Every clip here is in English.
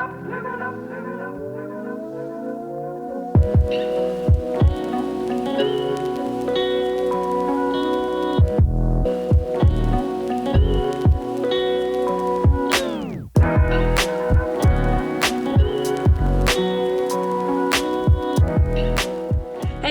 Hey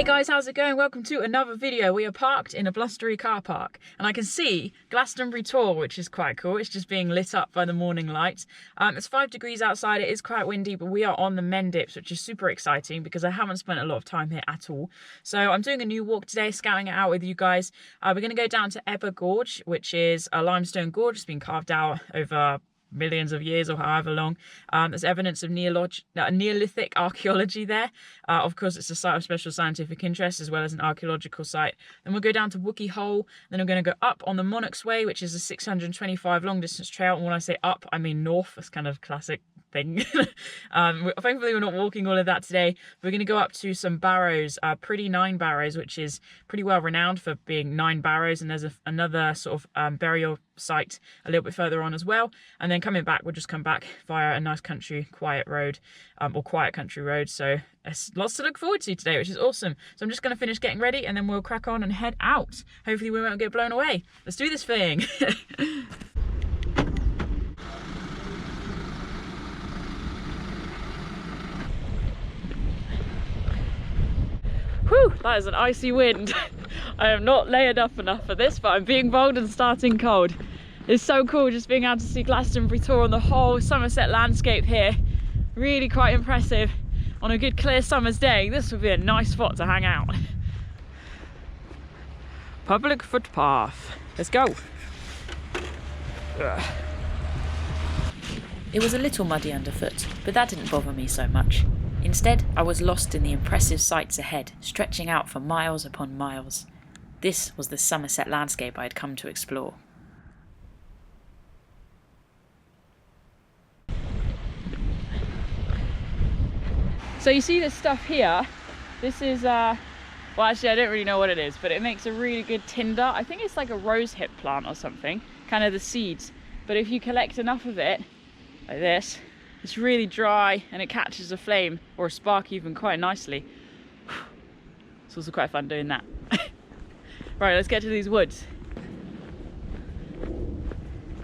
guys, how's it going? Welcome to another video. We are parked in a blustery car park and I can see Glastonbury Tor, which is quite cool. It's just being lit up by the morning light. It's 5 degrees outside, it is quite windy, but we are on the Mendips, which is super exciting because I haven't spent a lot of time here at all. So I'm doing a new walk today, scouting it out with you guys. We're going to go down to Ebbor Gorge, which is a limestone gorge. It's been carved out over millions of years or however long. There's evidence of Neolithic archaeology there. Of course, it's a site of special scientific interest as well as an archaeological site. Then we'll go down to Wookey Hole. Then I'm going to go up on the Monarch Way, which is a 625 long distance trail. And when I say up, I mean north. That's kind of classic thing. Thankfully, we're not walking all of that today. We're going to go up to some Barrows, Priddy 9 Barrows, which is pretty well renowned for being 9 barrows. And there's another sort of burial site a little bit further on as well. And then coming back, we'll just come back via a nice country quiet road, or quiet country road. So there's lots to look forward to today, which is awesome. So I'm just going to finish getting ready and then we'll crack on and head out. Hopefully we won't get blown away. Let's do this thing. Whew, that is an icy wind. I am not layered up enough for this, but I'm being bold and starting cold. It's so cool just being able to see Glastonbury Tor on the whole Somerset landscape here. Really quite impressive. On a good clear summer's day, this would be a nice spot to hang out. Public footpath. Let's go. Ugh. It was a little muddy underfoot, but that didn't bother me so much. Instead, I was lost in the impressive sights ahead, stretching out for miles upon miles. This was the Somerset landscape I had come to explore. So you see this stuff here, this is, well actually I don't really know what it is, but it makes a really good tinder. I think it's like a rosehip plant or something, kind of the seeds. But if you collect enough of it, like this, it's really dry and it catches a flame or a spark even quite nicely. It's also quite fun doing that. Right, let's get to these woods.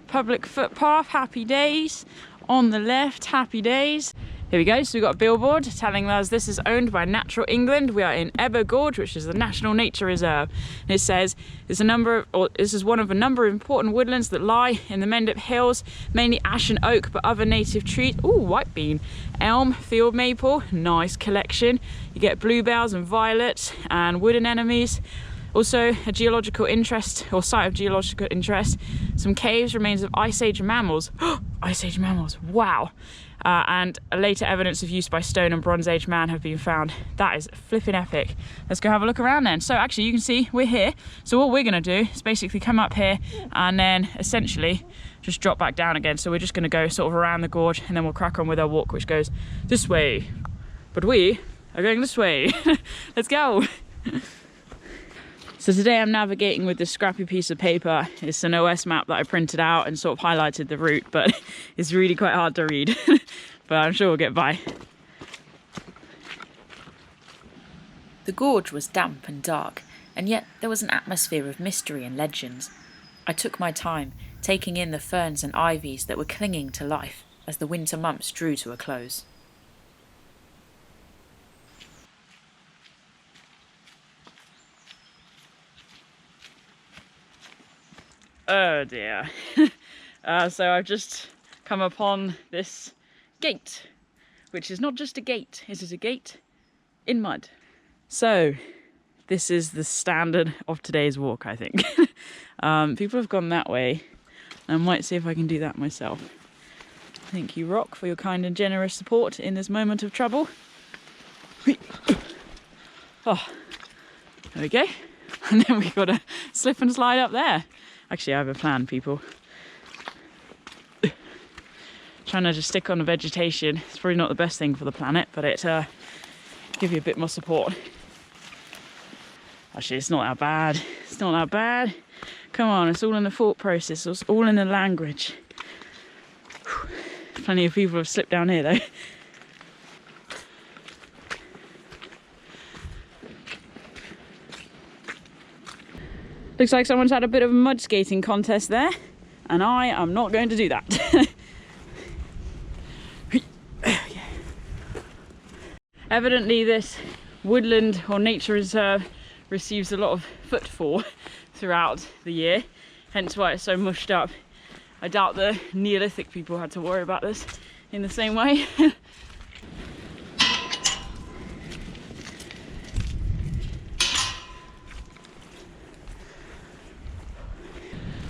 Public footpath, happy days. On the left, happy days. Here we go, so we've got a billboard telling us this is owned by Natural England. We are in Ebbor Gorge, which is the National Nature Reserve. And it says this is one of a number of important woodlands that lie in the Mendip Hills, mainly Ashen oak, but other native trees. Ooh, white bean, elm, field maple, nice collection. You get bluebells and violets and wood anemones. Also a geological interest, or site of geological interest. Some caves, remains of Ice Age mammals. Ice Age mammals, wow. And later evidence of use by Stone and Bronze Age man have been found. That is flipping epic. Let's go have a look around then. So actually you can see we're here. So what we're gonna do is basically come up here and then essentially just drop back down again. So we're just gonna go sort of around the gorge and then we'll crack on with our walk, which goes this way. But we are going this way. Let's go. So today I'm navigating with this scrappy piece of paper. It's an OS map that I printed out and sort of highlighted the route, but it's really quite hard to read. But I'm sure we'll get by. The gorge was damp and dark, and yet there was an atmosphere of mystery and legends. I took my time, taking in the ferns and ivies that were clinging to life as the winter months drew to a close. Oh dear. So I've just come upon this gate, which is not just a gate, it is a gate in mud. So this is the standard of today's walk, I think. People have gone that way. I might see if I can do that myself. Thank you, Rock, for your kind and generous support in this moment of trouble. Oh, there we go. And then we've got to slip and slide up there. Actually, I have a plan, people. Trying to just stick on the vegetation. It's probably not the best thing for the planet, but it give you a bit more support. Actually, it's not that bad. It's not that bad. Come on, it's all in the thought process. It's all in the language. Plenty of people have slipped down here though. Looks like someone's had a bit of a mud skating contest there, and I am not going to do that. Evidently this woodland or nature reserve receives a lot of footfall throughout the year, hence why it's so mushed up. I doubt the Neolithic people had to worry about this in the same way.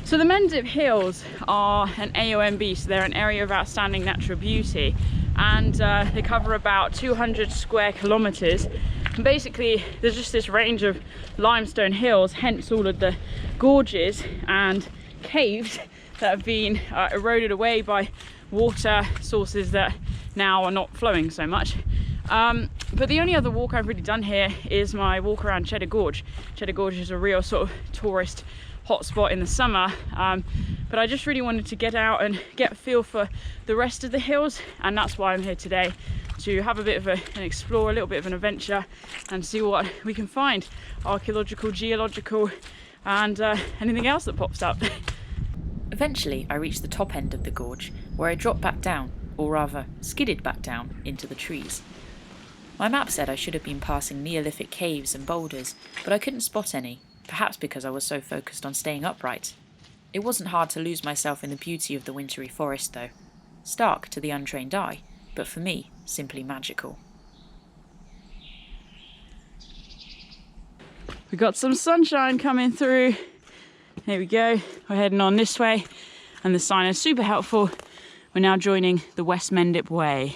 So the Mendip Hills are an AONB, so they're an area of outstanding natural beauty, and they cover about 200 square kilometres. And basically there's just this range of limestone hills, hence all of the gorges and caves that have been eroded away by water sources that now are not flowing so much. But the only other walk I've really done here is my walk around Cheddar Gorge. Cheddar Gorge is a real sort of tourist hotspot in the summer, but I just really wanted to get out and get a feel for the rest of the hills, and that's why I'm here today, to have a bit of an explore, a little bit of an adventure, and see what we can find, archaeological, geological, and anything else that pops up. Eventually I reached the top end of the gorge, where I dropped back down, or rather skidded back down, into the trees. My map said I should have been passing Neolithic caves and boulders, but I couldn't spot any, perhaps because I was so focused on staying upright. It wasn't hard to lose myself in the beauty of the wintry forest though. Stark to the untrained eye, but for me, simply magical. We got some sunshine coming through. Here we go, we're heading on this way, and the sign is super helpful. We're now joining the West Mendip Way.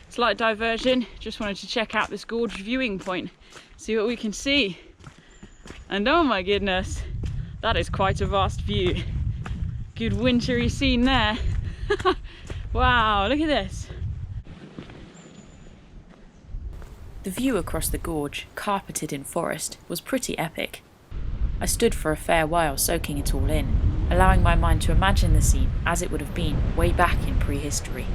Slight diversion, just wanted to check out this gorge viewing point, see what we can see. And oh my goodness, that is quite a vast view. Good wintry scene there. Wow, look at this. The view across the gorge, carpeted in forest, was pretty epic. I stood for a fair while soaking it all in, allowing my mind to imagine the scene as it would have been way back in prehistory.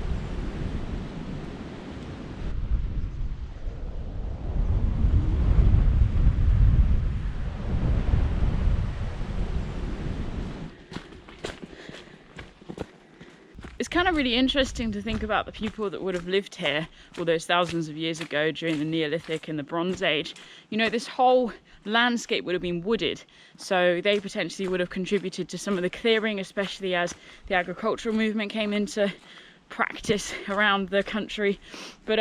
It's kind of really interesting to think about the people that would have lived here all those thousands of years ago during the Neolithic and the Bronze Age. You know, this whole landscape would have been wooded, so they potentially would have contributed to some of the clearing, especially as the agricultural movement came into practice around the country. But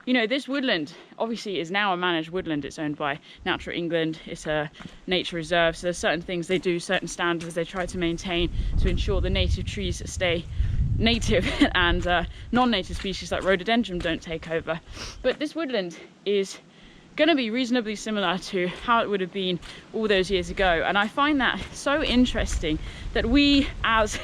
you know, this woodland obviously is now a managed woodland. It's owned by Natural England. It's a nature reserve, so there's certain things they do, certain standards they try to maintain to ensure the native trees stay native and non-native species like rhododendron don't take over. But this woodland is going to be reasonably similar to how it would have been all those years ago, and I find that so interesting that we, as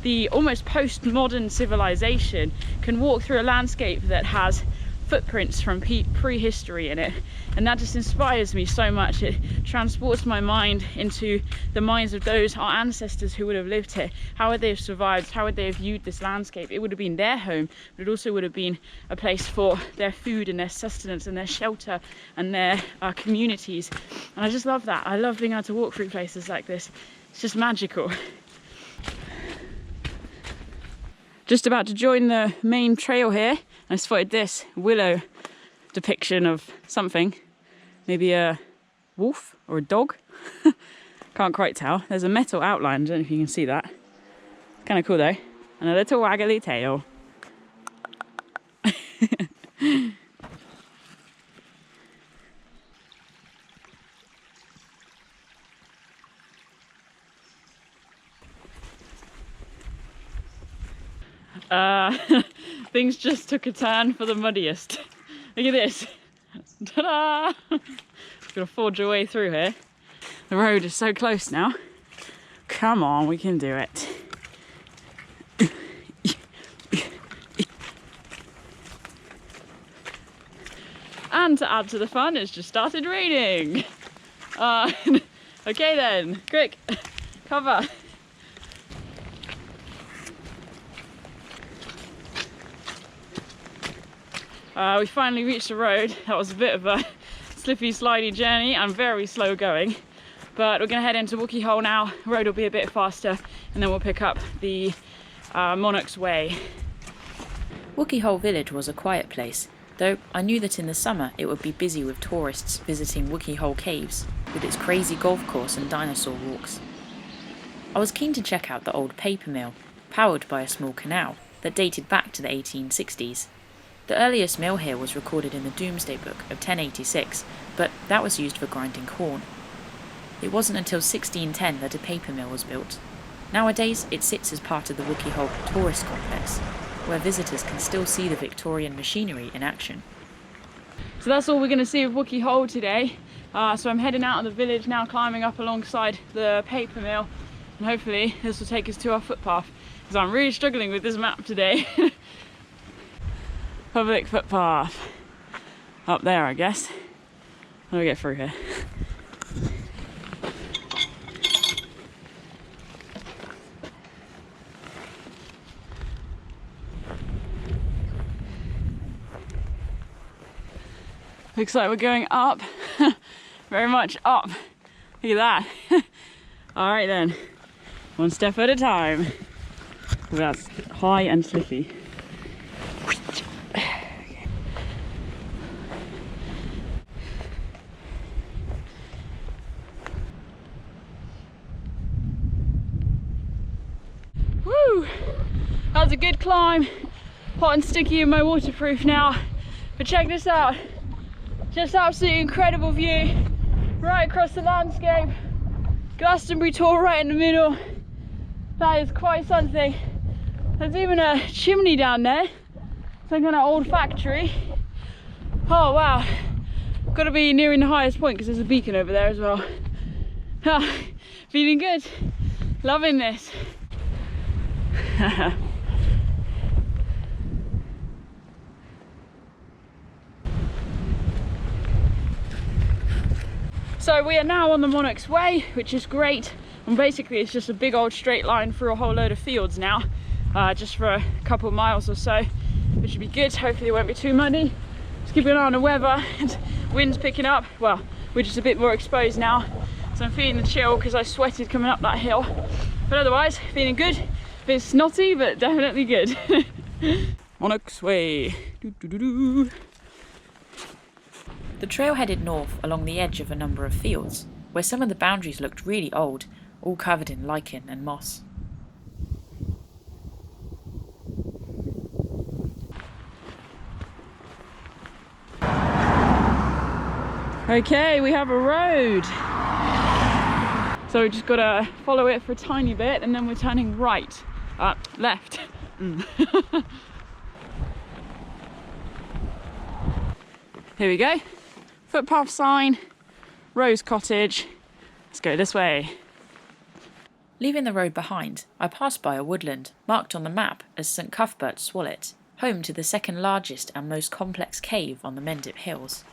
the almost post-modern civilization, can walk through a landscape that has footprints from prehistory in it, and that just inspires me so much. It transports my mind into the minds of those, our ancestors who would have lived here. How would they have survived? How would they have viewed this landscape? It would have been their home, but it also would have been a place for their food and their sustenance and their shelter and their communities. And I just love that. I love being able to walk through places like this. It's just magical. Just about to join the main trail here. I spotted this willow depiction of something, maybe a wolf or a dog. Can't quite tell. There's a metal outline, I don't know if you can see that. Kind of cool though, and a little waggly tail. Things just took a turn for the muddiest. Look at this. Ta-da! Gonna forge our way through here. The road is so close now. Come on, we can do it. And to add to the fun, it's just started raining. Okay then, quick. cover. We finally reached the road. That was a bit of a slippy, slidey journey and very slow going. But we're going to head into Wookey Hole now. The road will be a bit faster, and then we'll pick up the Monarch's Way. Wookey Hole Village was a quiet place, though I knew that in the summer it would be busy with tourists visiting Wookey Hole Caves, with its crazy golf course and dinosaur walks. I was keen to check out the old paper mill, powered by a small canal, that dated back to the 1860s. The earliest mill here was recorded in the Domesday Book of 1086, but that was used for grinding corn. It wasn't until 1610 that a paper mill was built. Nowadays, it sits as part of the Wookey Hole tourist complex, where visitors can still see the Victorian machinery in action. So that's all we're going to see of Wookey Hole today. So I'm heading out of the village now, climbing up alongside the paper mill, and hopefully this will take us to our footpath, because I'm really struggling with this map today. Public footpath. Up there, I guess. How do we get through here? Looks like we're going up, very much up. Look at that. All right then, one step at a time. That's high and slippy. Woo! That was a good climb. Hot and sticky in my waterproof now. But check this out. Just absolutely incredible view right across the landscape. Glastonbury Tor right in the middle. That is quite something. There's even a chimney down there. Some kind of old factory. Oh wow. Got to be nearing the highest point because there's a beacon over there as well. Feeling good. Loving this. So we are now on the Monarch's Way, which is great, and basically it's just a big old straight line through a whole load of fields now, just for a couple of miles or so, which should be good. Hopefully it won't be too muddy. Just keeping an eye on the weather, and wind's picking up. Well, we're just a bit more exposed now, so I'm feeling the chill because I sweated coming up that hill, but otherwise feeling good. A bit snotty, but definitely good. Monarch's Way. Doo -doo -doo -doo. The trail headed north along the edge of a number of fields, where some of the boundaries looked really old, all covered in lichen and moss. Okay, we have a road. So we just gotta follow it for a tiny bit, and then we're turning right, left. Here we go. Footpath sign, Rose Cottage. Let's go this way. Leaving the road behind, I passed by a woodland, marked on the map as St Cuthbert's Swallet, home to the second largest and most complex cave on the Mendip Hills.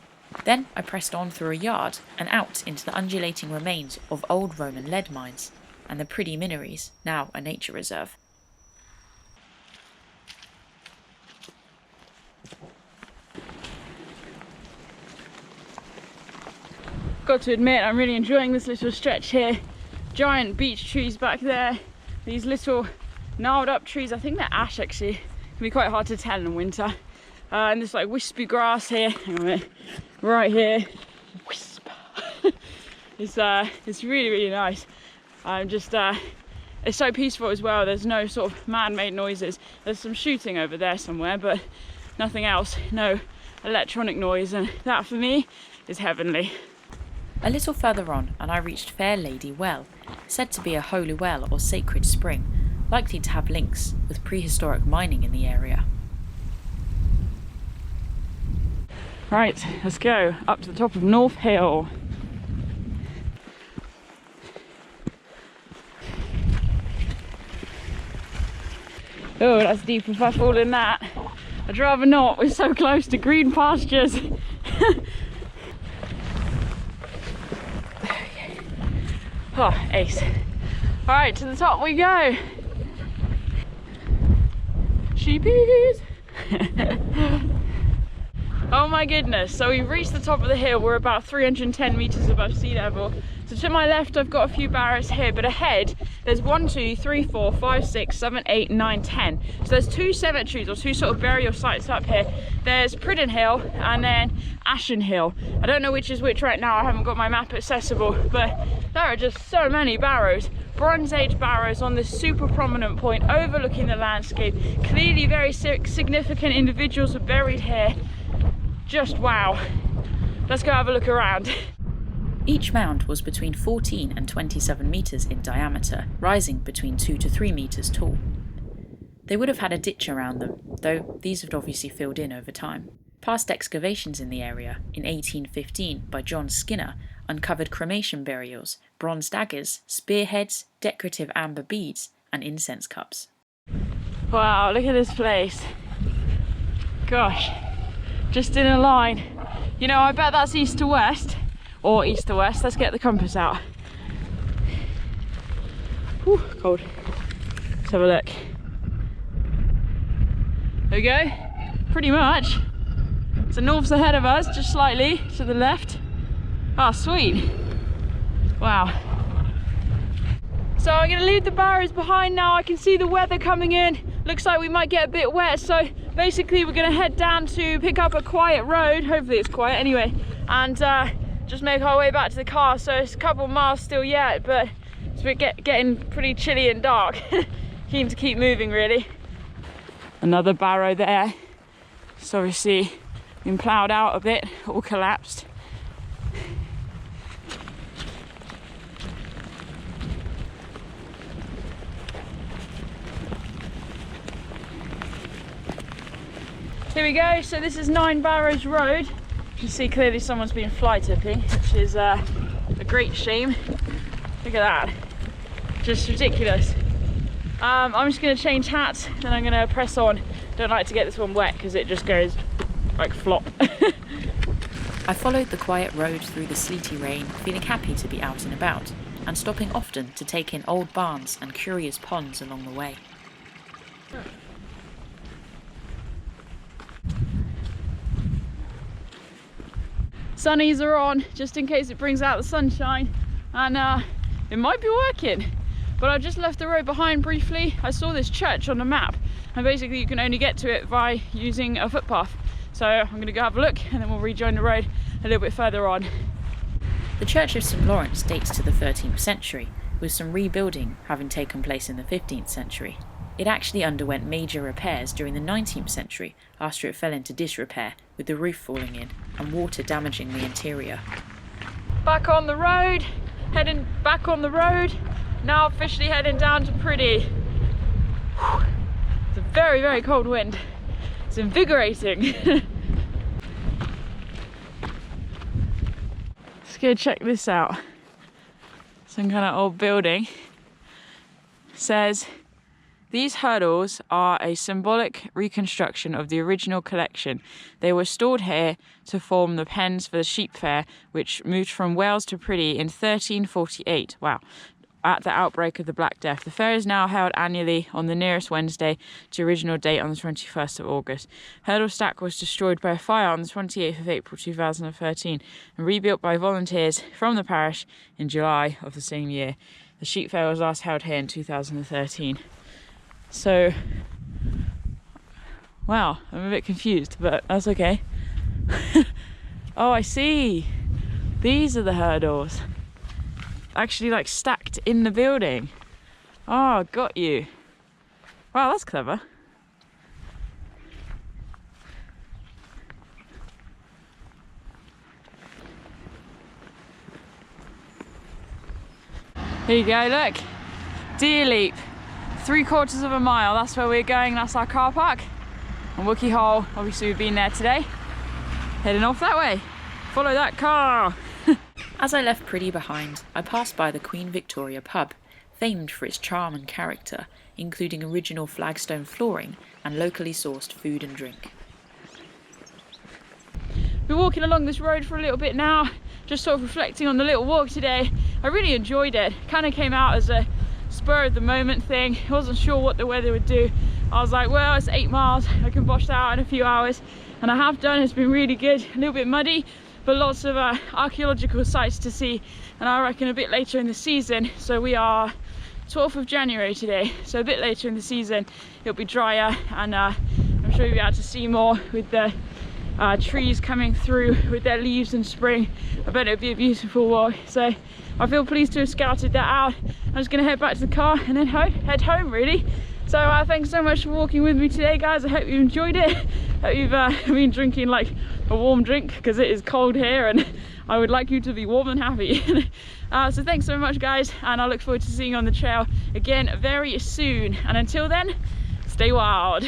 Then I pressed on through a yard and out into the undulating remains of old Roman lead mines, and the Priddy Minories, now a nature reserve. Got to admit, I'm really enjoying this little stretch here. Giant beech trees back there. These little gnarled up trees, I think they're ash actually. Can be quite hard to tell in winter. And this like wispy grass here. Hang on a minute. Right here. Wisp. It's really, really nice. It's so peaceful as well. There's no sort of man-made noises. There's some shooting over there somewhere, but nothing else. No electronic noise, and that for me is heavenly. A little further on and I reached Fair Lady Well, said to be a holy well or sacred spring, likely to have links with prehistoric mining in the area. Right, let's go up to the top of North Hill. Oh, that's deep if I fall in that. I'd rather not, we're so close to green pastures. Oh, ace. Alright, to the top we go. Sheepies. Oh my goodness, so we've reached the top of the hill. We're about 310 meters above sea level. So to my left I've got a few barrows here, but ahead there's 1, 2, 3, 4, 5, 6, 7, 8, 9, 10. So there's 2 cemeteries, or 2 sort of burial sites up here. There's Priddy Hill and then Ashen Hill. I don't know which is which right now, I haven't got my map accessible, but there are just so many barrows. Bronze Age barrows on this super prominent point overlooking the landscape. Clearly very significant individuals are buried here. Just wow. Let's go have a look around. Each mound was between 14 and 27 metres in diameter, rising between 2 to 3 metres tall. They would have had a ditch around them, though these had obviously filled in over time. Past excavations in the area, in 1815 by John Skinner, uncovered cremation burials, bronze daggers, spearheads, decorative amber beads, and incense cups. Wow, look at this place. Gosh, just in a line. You know, I bet that's east to west, or east to west. Let's get the compass out. Whew, cold. Let's have a look. There we go, pretty much. So north's ahead of us, just slightly to the left. Oh, sweet. Wow. So I'm gonna leave the barrows behind now. I can see the weather coming in. Looks like we might get a bit wet. So basically we're gonna head down to pick up a quiet road. Hopefully it's quiet anyway. And just make our way back to the car. So it's a couple of miles still yet, but it's getting pretty chilly and dark. Keen to keep moving really. Another barrow there. So obviously been ploughed out a bit, all collapsed. Here we go, so this is 9 Barrows Road. You can see clearly someone's been fly tipping, which is a great shame. Look at that, just ridiculous. I'm just gonna change hats, then I'm gonna press on. Don't like to get this one wet because it just goes like flop. I followed the quiet road through the sleety rain, feeling happy to be out and about, and stopping often to take in old barns and curious ponds along the way. Sunnies are on, just in case it brings out the sunshine, and it might be working. But I just left the road behind briefly. I saw this church on the map, and basically you can only get to it by using a footpath. So I'm going to go have a look and then we'll rejoin the road a little bit further on. The Church of St Lawrence dates to the 13th century, with some rebuilding having taken place in the 15th century. It actually underwent major repairs during the 19th century after it fell into disrepair, with the roof falling in and water damaging the interior. Back on the road, heading back on the road, now officially heading down to Priddy. It's a very, very cold wind. It's invigorating. Let's go check this out. Some kind of old building. It says, these hurdles are a symbolic reconstruction of the original collection. They were stored here to form the pens for the sheep fair, which moved from Wales to Priddy in 1348. Wow. At the outbreak of the Black Death. The fair is now held annually on the nearest Wednesday to original date on the 21st of August. Hurdle Stack was destroyed by a fire on the 28th of April 2013 and rebuilt by volunteers from the parish in July of the same year. The sheep fair was last held here in 2013. So, wow, I'm a bit confused, but that's okay. Oh, I see. These are the hurdles. Actually like stacked in the building. Oh, got you. Wow, that's clever. Here you go, look. Deer Leap. 3/4 of a mile, that's where we're going, that's our car park. And Wookey Hole, obviously we've been there today. Heading off that way. Follow that car. As I left Priddy behind, I passed by the Queen Victoria pub, famed for its charm and character, including original flagstone flooring and locally sourced food and drink. We're walking along this road for a little bit now, just sort of reflecting on the little walk today. I really enjoyed it. Kind of came out as a spur of the moment thing. I wasn't sure what the weather would do. I was like, well, it's 8 miles, I can bosh that out in a few hours, and I have done. It's been really good, a little bit muddy, but lots of archaeological sites to see, and I reckon a bit later in the season, so we are 12th of January today, so a bit later in the season it'll be drier, and I'm sure you'll be able to see more with the trees coming through with their leaves in spring. I bet it'll be a beautiful walk, so I feel pleased to have scouted that out. I'm just going to head back to the car and then head home really. So thanks so much for walking with me today, guys. I hope you enjoyed it. Hope you've been drinking like a warm drink, because it is cold here and I would like you to be warm and happy. So thanks so much, guys, and I look forward to seeing you on the trail again very soon, and until then, stay wild.